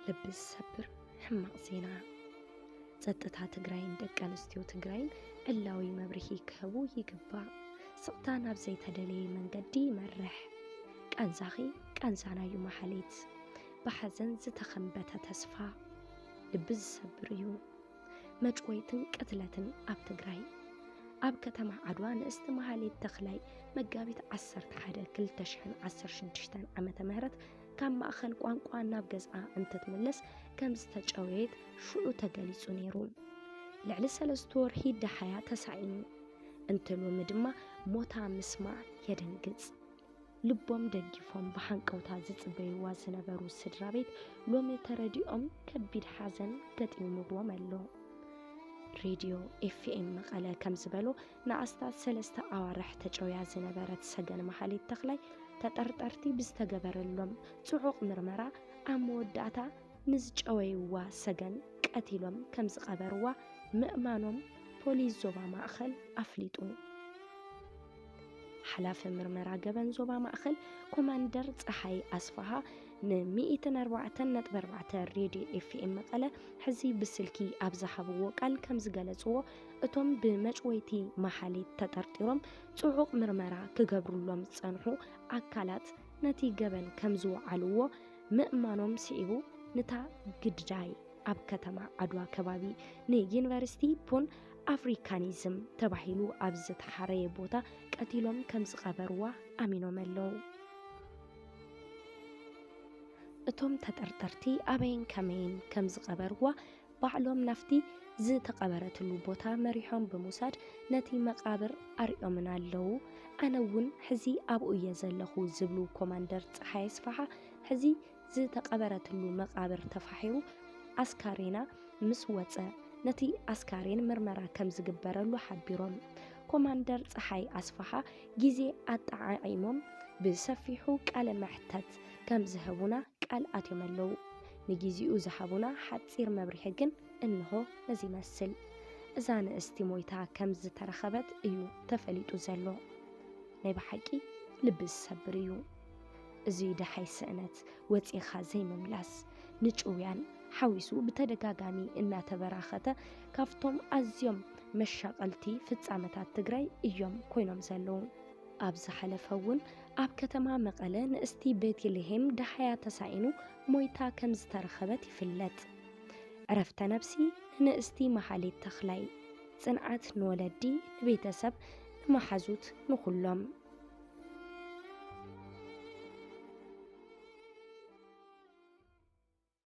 ልብስ ሰብር ሕማቕ ዜና ጸጥታ ትግራይን ደቂ ኣንስትዮ ትግራይን ዕላዊ መብርሂ ክህቡ ይግባእ። ስቕታ ናብ ዘይተደለየ መንገዲ ይመርሕ። ቃንዛኺ ቃንዛናዩ ማሕሌት ብሓዘን ዝተኸንበተ ተስፋ ልቢ ዝሰብር እዩ። መጭወይትን ቅትለትን ኣብ ትግራይ ኣብ ከተማ ዓድዋ ንእስቲ ማሕሌት ተኽላይ መጋቢት 11 2016 ዓመተ ምህረት ካብ ማእኸል ቋንቋ ናብ ገዝኣ እንትትምለስ ከም ዝተጨወየት ሽዑ ተገሊጹ ነይሩ። ልዕሊ 3 ወርሒ ዳሓያ ተሳኢኑ እንትሎሚ ድማ ሞታ ምስማዕ የደንግጽ። ልቦም ደጊፎም ብሓንቀውታ ዝጽበይዋ ዝነበሩ ስድራ ቤት ሎሚ ተረዲኦም ከቢድ ሓዘን ገጢምዎም ኣሎ። ሬድዮ ኤፍኤም መቐለ ከም ዝበሎ ንኣስታት 3 ኣዋርሕ ተጨውያ ዝነበረት ሰገን ማሕሌት ተኽላይ ተጠርጠርቲ ብዝተገበረሎም ጽዑቕ ምርመራ ኣብ መወዳእታ ንዝጨወይዋ ሰገን ቀቲሎም ከም ዝቐበርዋ ምእማኖም ፖሊስ ዞባ ማእኸል ኣፍሊጡ። ሓላፊ ምርመራ ገበን ዞባ ማእኸል ኮማንደር ፀሓይ ኣስፋሃ ን104.4 ሬድዮ ኤፍኤም መቐለ ሕዚ ብስልኪ ኣብ ዝሃብዎ ቃል ከም ዝገለጽዎ እቶም ብመጭወይቲ ማሕሌት ተጠርጢሮም ጽዑቕ ምርመራ ክገብሩሎም ዝጸንሑ ኣካላት ነቲ ገበን ከም ዝወዓልዎ ምእማኖም ስዒቡ ንታ ግዳይ ኣብ ከተማ ዓድዋ ከባቢ ንዩኒቨርሲቲ ፖን ኣፍሪካኒዝም ተባሂሉ ኣብ ዝተሓረየ ቦታ ቀቲሎም ከም ዝቐበርዋ ኣሚኖም ኣለዉ። እቶም ተጠርጠርቲ ኣበይን ከመይን ከም ዝቐበርዋ ባዕሎም ናፍቲ ዝተቐበረትሉ ቦታ መሪሖም ብምውሳድ ነቲ መቃብር ኣርዮምን ኣለዉ። ኣነ እውን ሕዚ ኣብኡ እየ ዘለኹ ዝብሉ ኮማንደር ፀሓይ ኣስፋሓ ሕዚ ዝተቐበረትሉ መቃብር ተፋሒሩ ኣስካሬና ምስ ወፀ ነቲ ኣስካሬን ምርመራ ከም ዝግበረሉ ሓቢሮም ኮማንደር ፀሓይ ኣስፋሓ ግዜ ኣጠዓዒሞም ብሰፊሑ ቃለ መሕተት ከም ዝህቡና ቃል ኣትዮም ኣለዉ። ንግዚኡ ዝሃቡና ሓፂር መብርሒ ግን እንሆ ነዚ ይመስል። እዛ ንእስቲ ሞይታ ከም ዝተረኸበት እዩ ተፈሊጡ ዘሎ። ናይ ብሓቂ ልቢ ዝሰብር እዩ። እዚ ደሓይ ስእነት ወፂኻ ዘይምምላስ ንጭውያን ሓዊሱ ብተደጋጋሚ እናተበራኸተ ካብቶም ኣዝዮም መሻቐልቲ ፍጻመታት ትግራይ እዮም ኮይኖም ዘለዉ። ኣብ ዝሓለፈ እውን ኣብ ከተማ መቐለ ንእስቲ ቤተልሔም ዳሓያ ተሳኢኑ ሞይታ ከም ዝተረኸበት ይፍለጥ። ዕረፍተ ነፍሲ ንእስቲ ማሕሌት ተኽላይ ጽንዓት ንወለዲ ንቤተሰብ ንመሓዙት ንኹሎም